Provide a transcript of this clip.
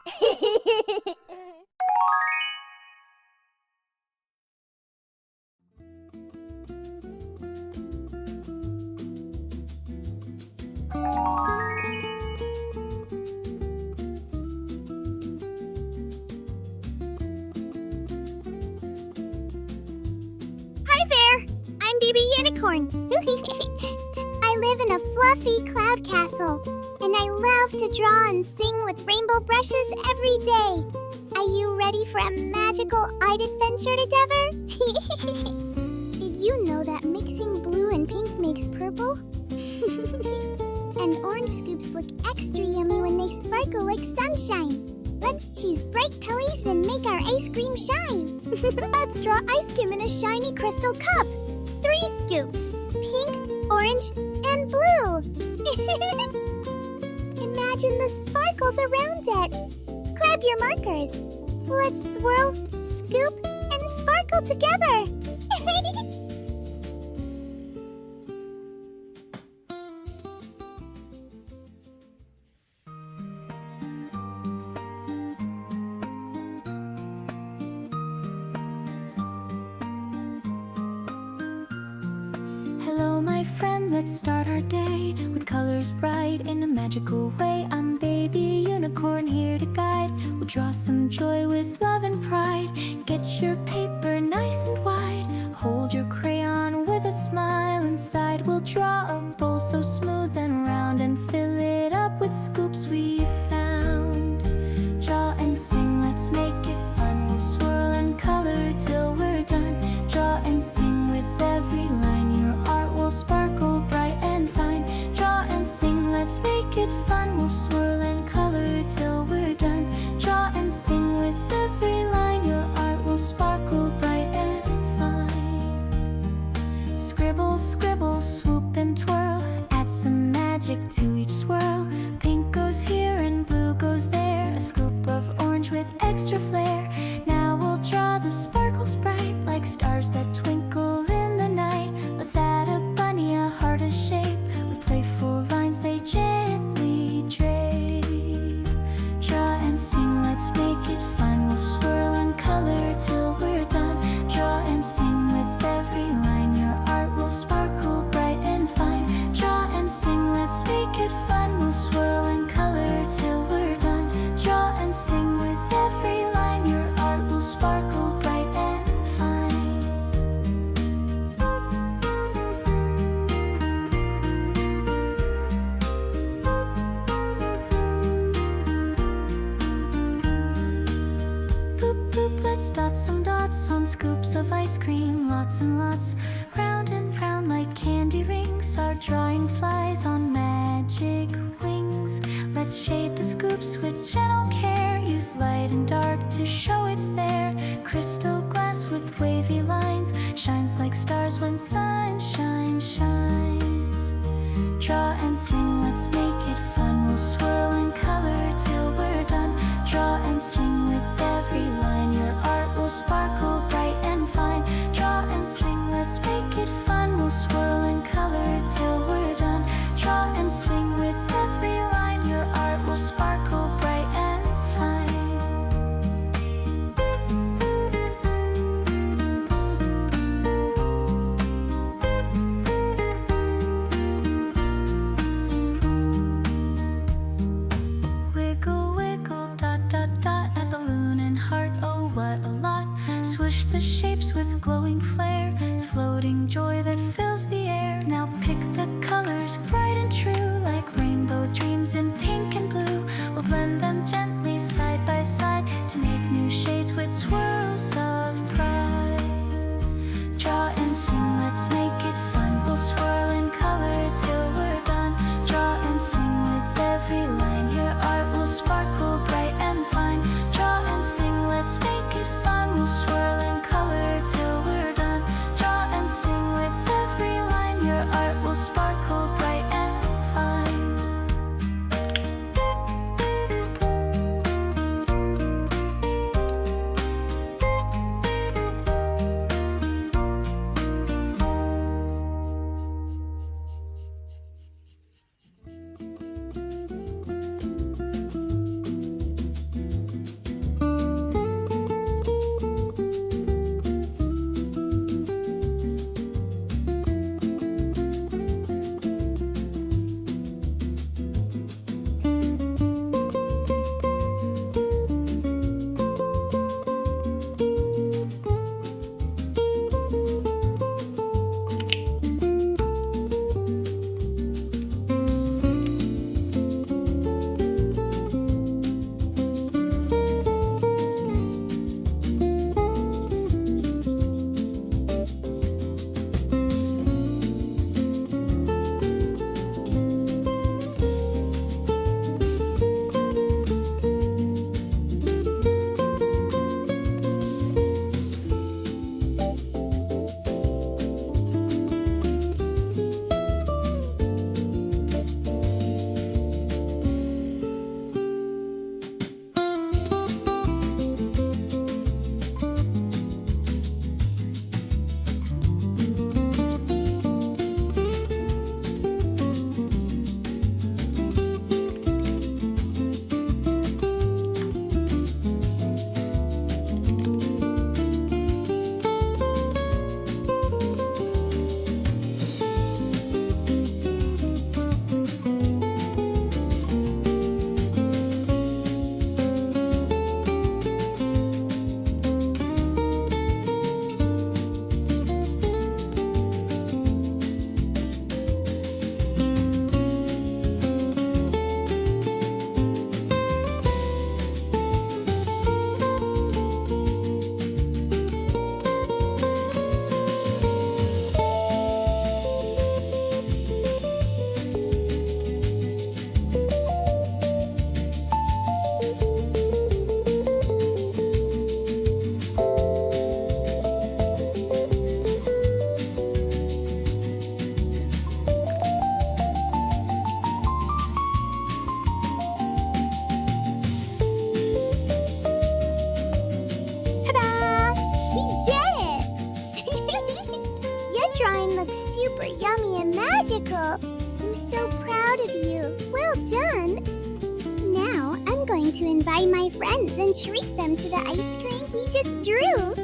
Hi there! I'm Baby Unicorn. I live in a fluffy cloud castle, and I love to draw and sing with rainbow brushes every day. Are you ready for a magical art adventure together? Did you know that mixing blue and pink makes purple? And orange scoops look extra yummy when they sparkle like sunshine. Let's choose bright colors and make our ice cream shine. Let's draw ice cream in a shiny crystal cup. 3 scoops, pink, orange, and blue. Imagine the sparkles around it. Grab your markers. Let's swirl, scoop, and sparkle together. Hello, my friend, let's start our day with colors bright in a magical way. I'm Baby Unicorn here to guide. We'll draw some joy with love and pride. Get your paper nice and wide. Hold your crayon with a smile inside. We'll draw a bowl so smooth and round and fill it up with scoops we found. Draw and sing, let's make it fun. We'll swirl and color till we're done. Draw and sing with every line. Your art will sparkle bright and fine. Draw and sing, let's make it fun. We'll swirl and color till we're done. Draw and sing with every line. Your art will sparkle bright and fine. Scribble, scribble, swoop and twirl. Add some magic to each swirl. Pink goes here and blue goes there. A scoop of orange with extra flair. Now we'll draw the sparkles bright like stars that twinkle in the night. Let's add a bunny, a heart, a shape with playful lines they gently drape. Draw and sing, let's make it fun. We'll swirl and color till we're done. Draw and sing with every line. Your art will sparkle bright and fine. Draw and sing, let's make it fun. We'll swirl and color till we're done. Draw and sing with every line. Your art will sparkle bright and fine. Boop, boop, let's dot some dots on scoops of ice cream. Lots and lots, round and round like candy rings. Our drawing flies on magic wings. Let's shade the scoops with gentle care. Use light and dark to show it's there. Crystal glass with wavy lines shines like stars when sunshine shines. Draw and sing, let's make it fun. We'll swirl and color till we're done. Draw and sing with every line. Your art will sparkle bright and fine. Draw Uncle. I'm so proud of you. Well done. Now I'm going to invite my friends and treat them to the ice cream we just drew.